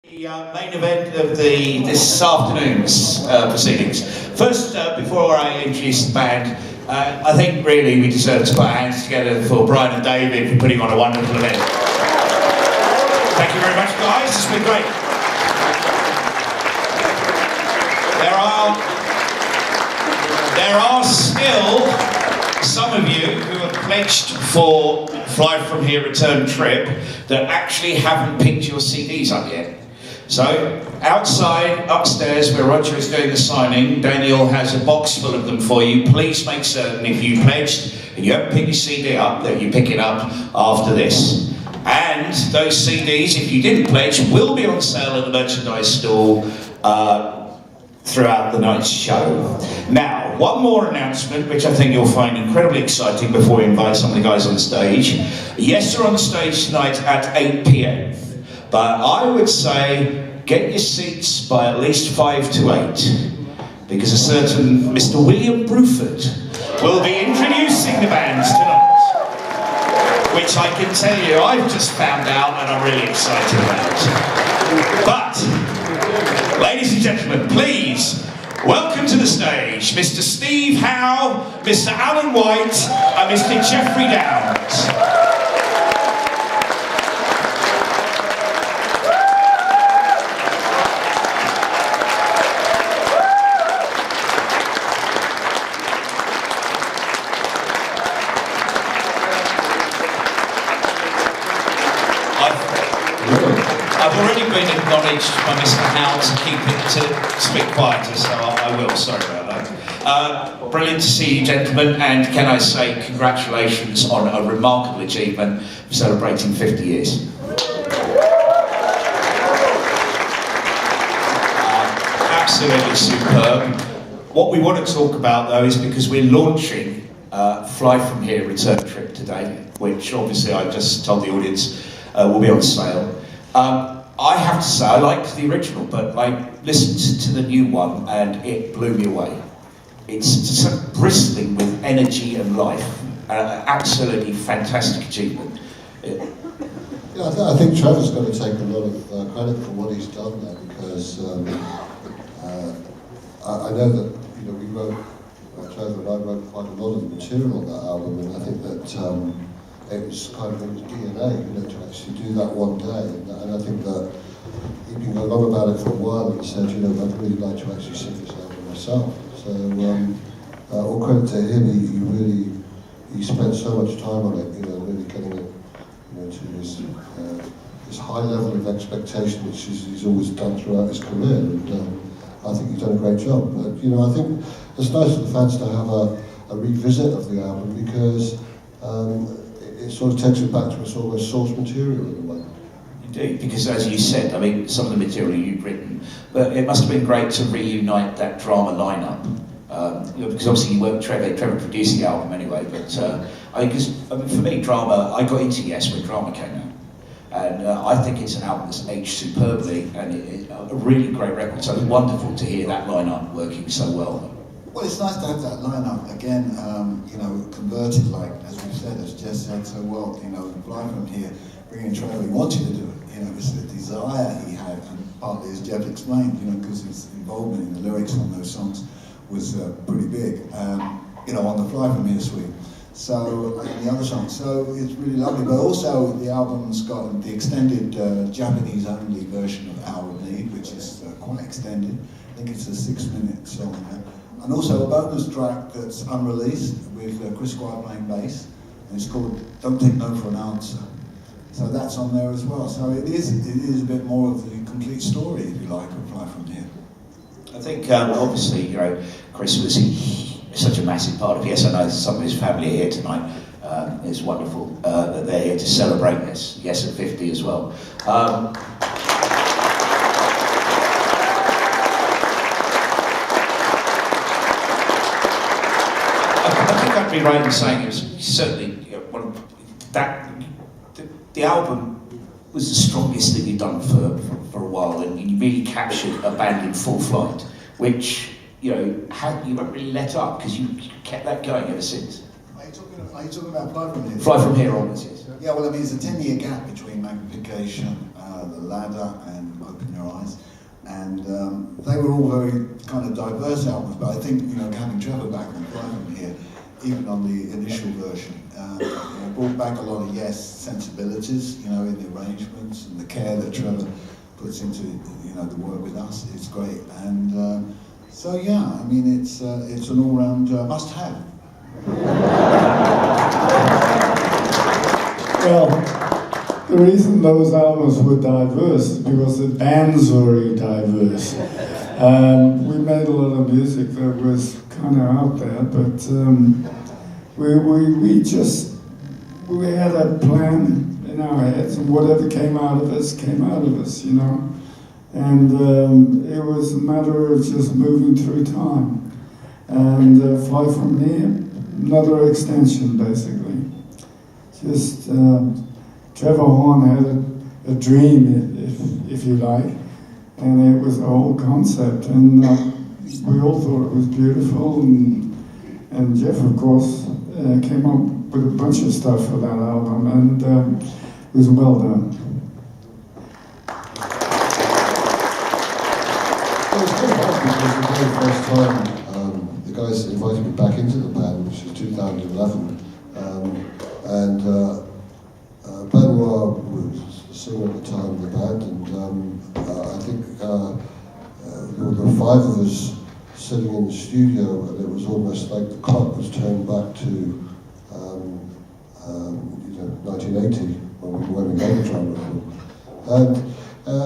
The main event of this afternoon's proceedings. First, before I introduce the band, I think really we deserve to put our hands together for Brian and David for putting on a wonderful event. Thank you very much, guys. It's been great. There are still some of you who have pledged for Fly From Here return trip that actually haven't picked your CDs up yet. So, outside, upstairs, where Roger is doing the signing, Daniel has a box full of them for you. Please make certain if you pledged and you haven't picked your CD up, that you pick it up after this. And those CDs, if you didn't pledge, will be on sale at the merchandise stall throughout the night's show. Now, one more announcement, which I think you'll find incredibly exciting before we invite some of the guys on stage. YES are on the stage tonight at 8 p.m. But I would say get your seats by at least 5 to 8, because a certain Mr. William Bruford will be introducing the band tonight, which I can tell you I've just found out and I'm really excited about. But, ladies and gentlemen, please welcome to the stage Mr. Steve Howe, Mr. Alan White and Mr. Jeffrey Downs. I've already been acknowledged by Mr. Howe to keep it to speak quieter, so I will, sorry about that. Brilliant to see you, gentlemen, and can I say congratulations on a remarkable achievement for celebrating 50 years. Absolutely superb. What we want to talk about, though, is because we're launching Fly From Here return trip today, which obviously I just told the audience will be on sale. I have to say, I liked the original, but I listened to the new one and it blew me away. It's just bristling with energy and life. Absolutely fantastic achievement. Yeah, I think Trevor's got to take a lot of credit for what he's done there, because I know that we wrote, Trevor and I wrote quite a lot of material on that album, and I think that it was kind of in his DNA, to actually do that one day. And I think that he'd been going on about it for a while, and he said, I'd really like to actually sing this album myself. So, all credit to him, he spent so much time on it, really getting it, to this high level of expectation, which he's always done throughout his career. And I think he's done a great job. But, I think it's nice for the fans to have a revisit of the album, because it sort of takes it back to a sort of source material in a way. Indeed, because as you said, some of the material you've written, but it must have been great to reunite that drama lineup. Because obviously you weren't Trevor produced the album anyway, but for me, drama, I got into YES when Drama came out. And I think it's an album that's aged superbly, and it's a really great record, so it's wonderful to hear that lineup working so well. Well, it's nice to have that lineup again, converted, like, as we've said, as Jess said so well, Fly From Here, bringing Trevor, he wanted to do it, it was the desire he had, and partly, as Jeff explained, because his involvement in the lyrics on those songs was pretty big, on the Fly From Here suite. So, and the other songs, so it's really lovely, but also the album's got the extended Japanese-only version of Our Need, which is quite extended. I think it's a 6-minute song there. And also a bonus track that's unreleased with Chris Squire playing bass, and it's called Don't Take No for an Answer. So that's on there as well. So it is a bit more of the complete story, if you like, of Fly From Here. I think obviously, Chris was such a massive part of YES. I know some of his family are here tonight. It's wonderful that they're here to celebrate this. YES50 as well. I'd be right in saying it was certainly the album was the strongest thing you've done for a while, and you really captured a band in full flight, which you won't really let up, because you kept that going ever since. Are you talking about Fly From Here? Fly From Here onwards, yes. Yeah, well, there's a 10-year gap between Magnification, The Ladder, and Open And they were all very kind of diverse albums, but I think, you know, having Trevor back on Palladium here, even on the initial version, brought back a lot of YES sensibilities, you know, in the arrangements and the care that Trevor puts into, you know, the work with us. It's great. And so, yeah, I mean, it's an all-round must-have. Well, the reason those albums were diverse is because the bands were very diverse. We made a lot of music that was kind of out there, but we had a plan in our heads, and whatever came out of us, you know. And it was a matter of just moving through time. And Fly From Here, another extension, basically. Just Trevor Horn had a dream, if you like, and it was a whole concept, and we all thought it was beautiful, and Jeff, of course, came up with a bunch of stuff for that album, and it was well done. Well, it's very hard because the very first time the guys invited me back into the band, which was 2011, and Benoit was the singer at the time of the band, and I think there were 5 of us sitting in the studio, and it was almost like the clock was turned back to 1980 when we made the drum record, and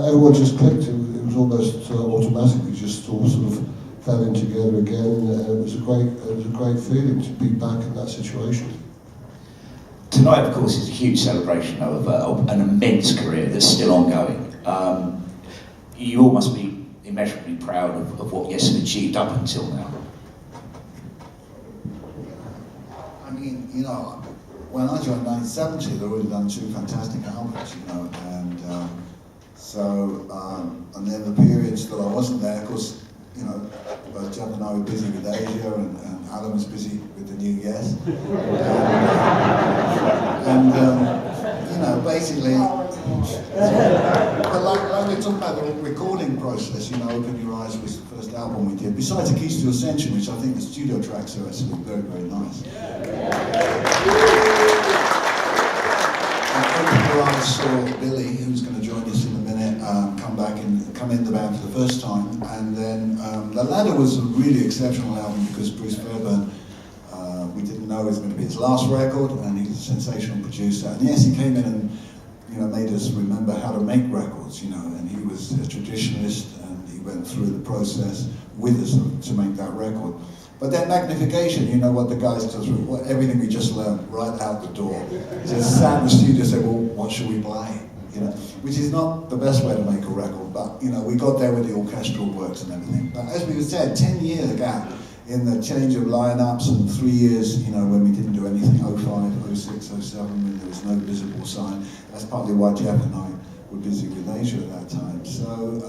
everyone just clicked. It was almost automatically just all sort of fell in together again, and it was a great feeling to be back in that situation. Tonight, of course, is a huge celebration of an immense career that's still ongoing. You all must be immeasurably proud of what YES have achieved up until now. I mean, you know, when I joined in 1970, they'd already done 2 fantastic albums, you know, and and then the periods that I wasn't there, of course, you know, both Jeff and I were busy with Asia, and Alan was busy with the new YES. You know, basically, but like we talked about the recording process, you know, Open Your Eyes was the first album we did, besides The Keys to Ascension, which I think the studio tracks are actually very, very nice. Open Your Eyes saw Billy, who's going to join us in a minute, come in the band for the first time, and then The Ladder was a really exceptional album because Bruce Fairbairn, we didn't know it was going to be his last record, and he's a sensational producer. And yes, he came in and, you know, made us remember how to make records, you know, and he was a traditionalist, and he went through the process with us to make that record. But then magnification, you know what the guys does, everything we just learned right out the door. Just sat in the studio and said, well, what should we play? You know, which is not the best way to make a record, but, you know, we got there with the orchestral works and everything. But as we said, 10 years gap in the change of lineups, and 3 years, you know, when we didn't do anything, 05, 06, 07, when there was no visible sign. That's partly why Jeff and I were busy with Asia at that time. So,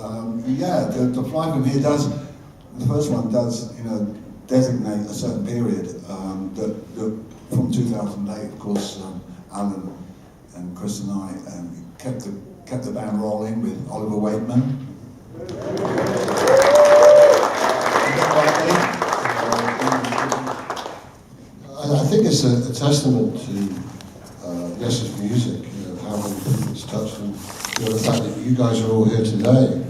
yeah, the Fly From Here does, the first one does, you know, designate a certain period that from 2008, of course, Alan and Chris and I kept the band rolling with Oliver Wakeman. I think it's a testament to YES's music, you know, how many people it's touched, and you know, the fact that you guys are all here today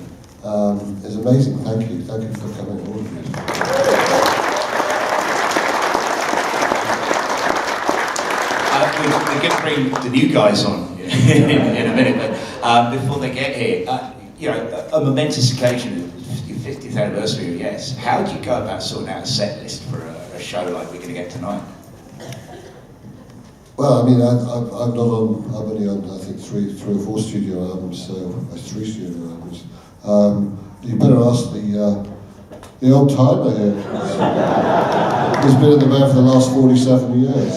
is amazing. Thank you for coming, all of you. We're going to bring the new guys on in a minute, but before they get here, you know, a momentous occasion, your 50th anniversary of YES. How do you go about sorting out a set list for a show like we're going to get tonight? Well, I mean, I'm only on, I think, three or four studio albums, so that's 3 studio albums. You better ask the old timer here, who's been in the band for the last 47 years.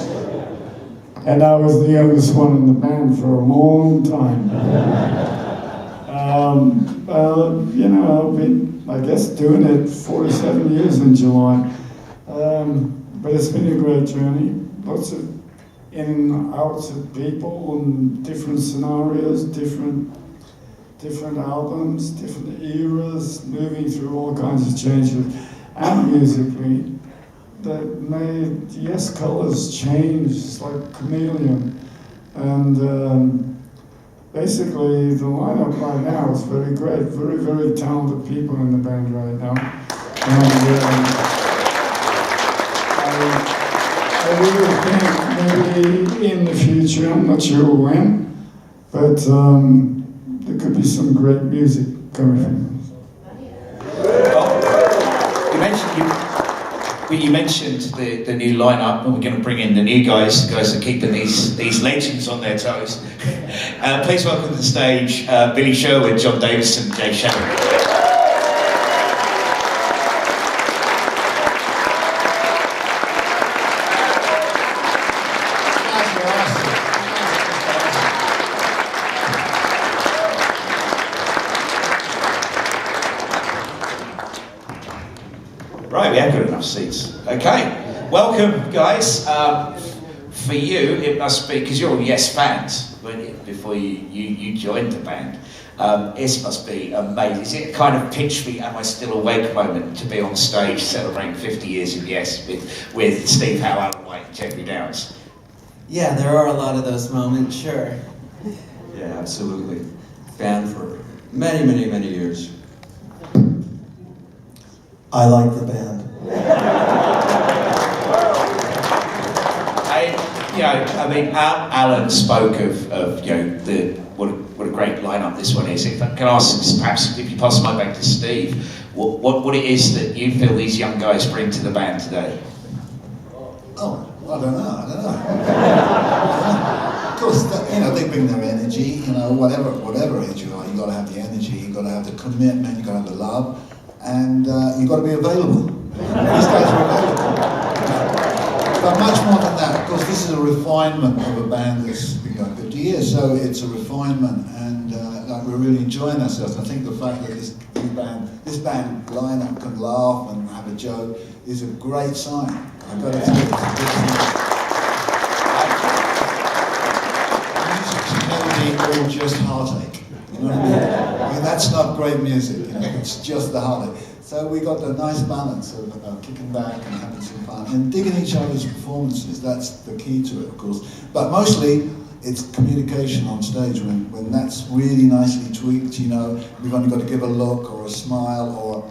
And I was the youngest one in the band for a long time. You know, I've been, I guess, doing it 47 years in July. But it's been a great journey. Lots of in and outs of people and different scenarios, different different albums, different eras, moving through all kinds of changes, and musically, that made Yes Colors change. It's like chameleon. And basically, the lineup right now is very great. Very, very talented people in the band right now. And I really think maybe in the future, I'm not sure when, but there could be some great music coming from this. Well, you mentioned the new lineup, and we're going to bring in the new guys. The guys are keeping these legends on their toes. Please welcome to the stage Billy Sherwood, John Davison, Jay Shannon. Right, we have got enough seats. Okay, welcome guys. For you, it must be, because you're all Yes fans, weren't you, before you joined the band. It must be amazing. Is it a kind of pinch me, am I still awake moment to be on stage celebrating 50 years of Yes with Steve Howe, Alan White and Jeffrey Downs? Yeah, there are a lot of those moments, sure. Yeah, absolutely. Fan for many, many, many years. I like the band. I mean, Alan spoke of what a great lineup this one is. If I can ask, perhaps if you pass the mic back to Steve, what it is that you feel these young guys bring to the band today? Oh, I don't know. Of course, they bring their energy. Whatever age you are, you got to have the energy. You got to have the commitment. You got to have the love. And you've got to be available. These guys are available. But much more than that, of course, this is a refinement of a band that's been going 50 years, so it's a refinement, and we're really enjoying ourselves. I think the fact that this band lineup can laugh and have a joke is a great sign. I've got to say, it's a good sign. Music's never been all just heartache. You know what I mean? I mean, that's not great music, it's just the heartache. So we got the nice balance of kicking back and having some fun and digging each other's performances. That's the key to it, of course. But mostly, it's communication on stage. When that's really nicely tweaked, we've only got to give a look or a smile or,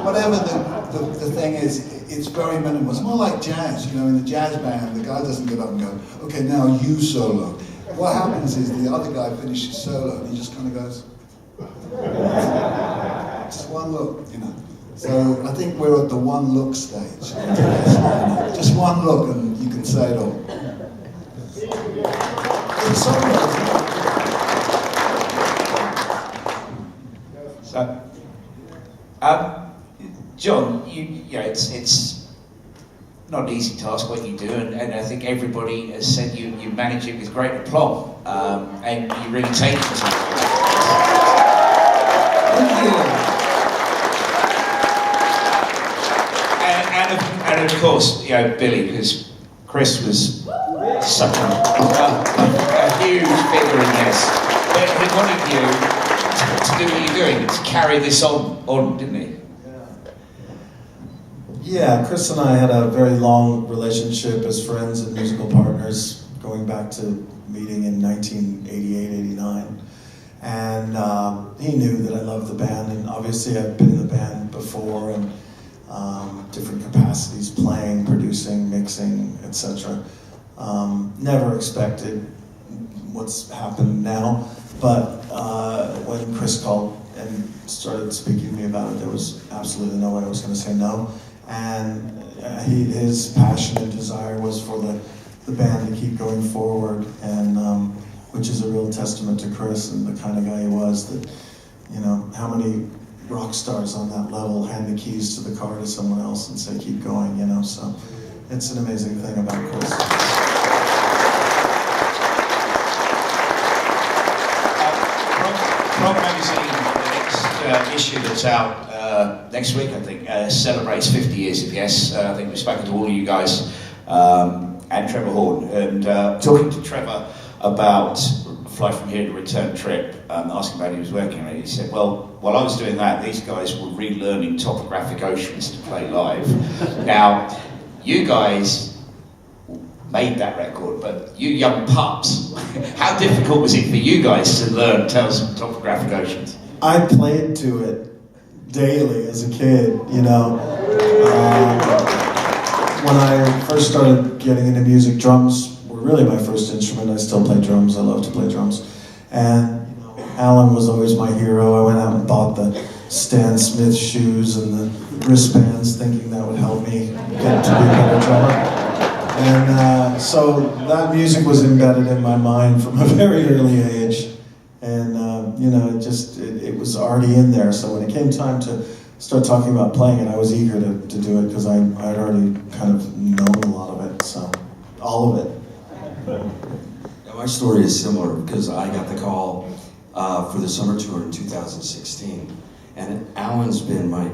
whatever the thing is, it's very minimal. It's more like jazz, in the jazz band, the guy doesn't get up and go, okay, now you solo. What happens is the other guy finishes solo and he just kind of goes, just one look, So I think we're at the one look stage. Just one look and you can say it all. It's solo. So, John, it's not an easy task what you do, and I think everybody has said you manage it with great aplomb, and you really take it to Thank you. And of course, Billy, because Chris was such a huge figure in this, but he wanted you to do what you're doing, to carry this on, didn't he? Yeah, Chris and I had a very long relationship as friends and musical partners, going back to meeting in 1988, 89. And he knew that I loved the band, and obviously I've been in the band before, and different capacities, playing, producing, mixing, etc. Never expected what's happened now, but when Chris called and started speaking to me about it, there was absolutely no way I was going to say no. And his passion and desire was for the band to keep going forward, and which is a real testament to Chris and the kind of guy he was. That, how many rock stars on that level hand the keys to the car to someone else and say keep going, So it's an amazing thing about Chris. Rock Magazine, the next issue that's out next week, I think, celebrates 50 years of Yes. I think we've spoken to all of you guys and Trevor Horn, and talking to Trevor about Fly From Here to Return trip, asking about who he was working on it. He said, well, while I was doing that, these guys were relearning Topographic Oceans to play live. Now, you guys made that record, but you young pups, how difficult was it for you guys to learn Tales from Topographic Oceans? I played to it daily as a kid, you know. When I first started getting into music, drums were really my first instrument. I still play drums. I love to play drums. And you know, Alan was always my hero. I went out and bought the Stan Smith shoes and the wristbands, thinking that would help me get to be a better drummer. And so that music was embedded in my mind from a very early age. And you know, it was already in there. So when it came time to start talking about playing it, I was eager to do it because I'd already kind of known a lot of it, so all of it. Yeah, my story is similar because I got the call for the summer tour in 2016, and Alan's been my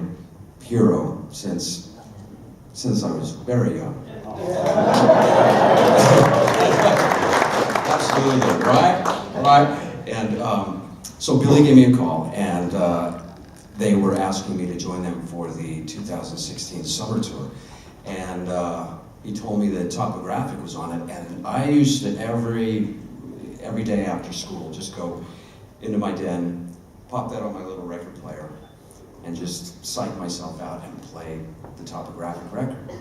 hero since I was very young. Absolutely, right. And so Billy gave me a call, and they were asking me to join them for the 2016 summer tour. And he told me that Topographic was on it, and I used to every day after school just go into my den, pop that on my little record player, and just psych myself out and play the Topographic record.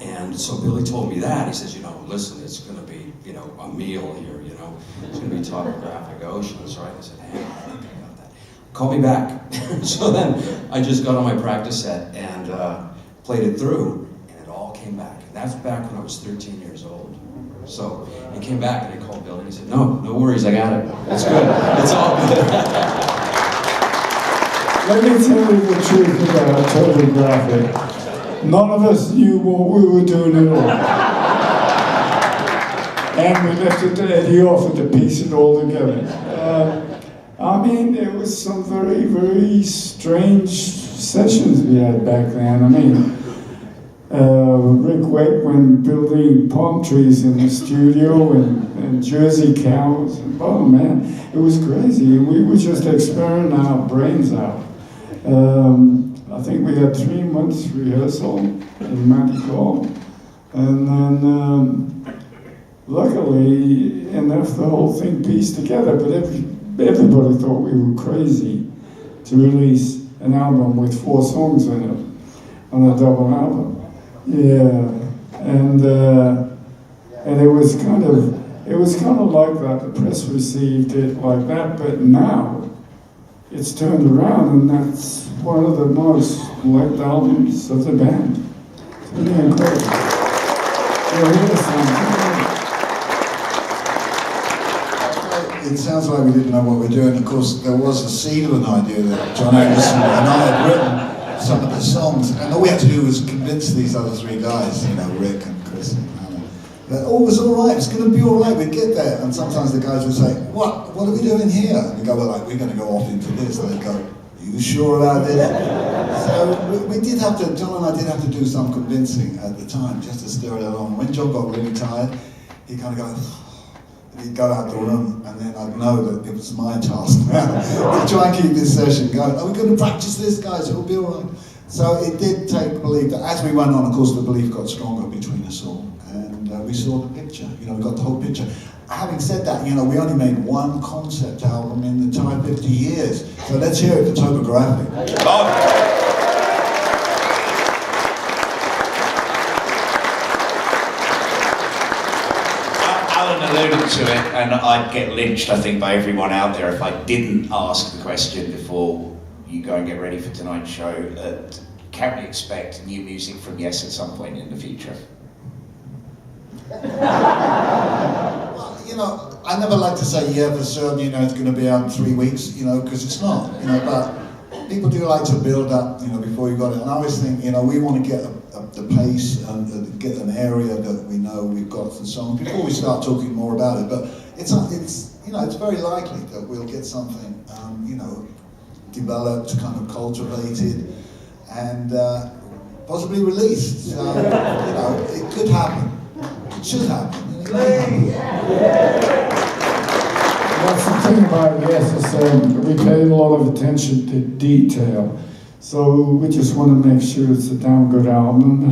And so Billy told me that. He says, you know, listen, it's going to be, you know, a meal here, you know. It's going to be Topographic Oceans, right? I said, hey, I'm thinking about that. Call me back. So then I just got on my practice set and played it through, and it all came back. And that's back when I was 13 years old. So it came back, and I called Billy, and he said, no worries, I got it. It's good. It's all good. Let me tell you the truth about Topographic. None of us knew what we were doing at all. And we left it to Eddie offered to piece it all together. I mean, it was some very, very strange sessions we had back then. I mean, Rick Wakeman building palm trees in the studio and Jersey cows. And, oh man, it was crazy. We were just experimenting our brains out. I think we had 3 months rehearsal in Montreal, and then luckily enough the whole thing pieced together, but everybody thought we were crazy to release an album with 4 songs in it on a double album. Yeah, and it was kind of like that. The press received it like that, but now it's turned around, and that's one of the most liked albums of the band. It's really incredible. It sounds like we didn't know what we were doing. Of course, there was a seed of an idea that John Anderson and I had written some of the songs, and all we had to do was convince these other 3 guys, you know, Rick and Chris and Alan, that all was all right, it's going to be all right, we'd get there. And sometimes the guys would say, what are we doing here? And we go, well, like, we're going to go off into this. And they'd go, are you sure about this? So we did have to, John and I did have to do some convincing at the time, just to stir it along. When John got really tired, he'd kind of go, and he'd go out the room, and then I'd know that it was my task now to try and keep this session going. Are we going to practice this, guys? It'll be all right. So it did take belief. That as we went on, of course, the belief got stronger between us all, and we saw the picture. You know, we got the whole picture. Having said that, you know, we only made 1 concept album in the entire 50 years. So let's hear it for Topographic. Alan alluded to it, and I'd get lynched, I think, by everyone out there if I didn't ask the question before you go and get ready for tonight's show. Can we expect new music from YES at some point in the future? You know, I never like to say, yeah, for certain, you know, it's going to be out in 3 weeks, you know, because it's not, you know, but people do like to build up, you know, before you got it. And I always think, you know, we want to get the pace and get an area that we know we've got the song before we start talking more about it. But it's you know, it's very likely that we'll get something, you know, developed, kind of cultivated, and possibly released. So, you know, it could happen. It should happen. That's the thing about Yes, is we pay a lot of attention to detail. So we just want to make sure it's a damn good album,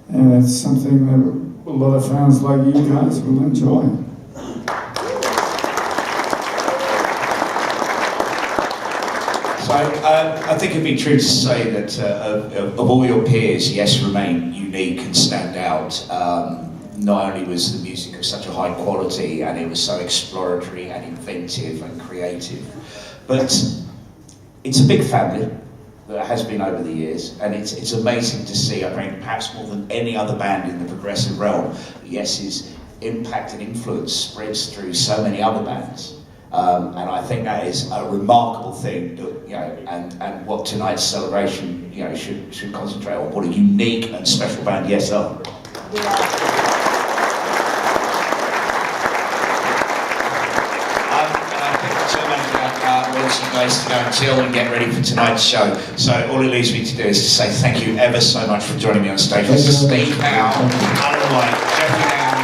and it's something that a lot of fans like you guys will enjoy. So I think it'd be true to say that of all your peers, Yes remain unique and stand out. Not only was the music of such a high quality and it was so exploratory and inventive and creative, but it's a big family that has been over the years, and it's amazing to see, I mean, perhaps more than any other band in the progressive realm, Yes's impact and influence spreads through so many other bands. And I think that is a remarkable thing, and what tonight's celebration, should concentrate on. What a unique and special band Yes are. Wants you guys to go and chill and get ready for tonight's show. So all it leaves me to do is to say thank you ever so much for joining me on stage. This is Steve Howe, Alan White, Jeffrey Down,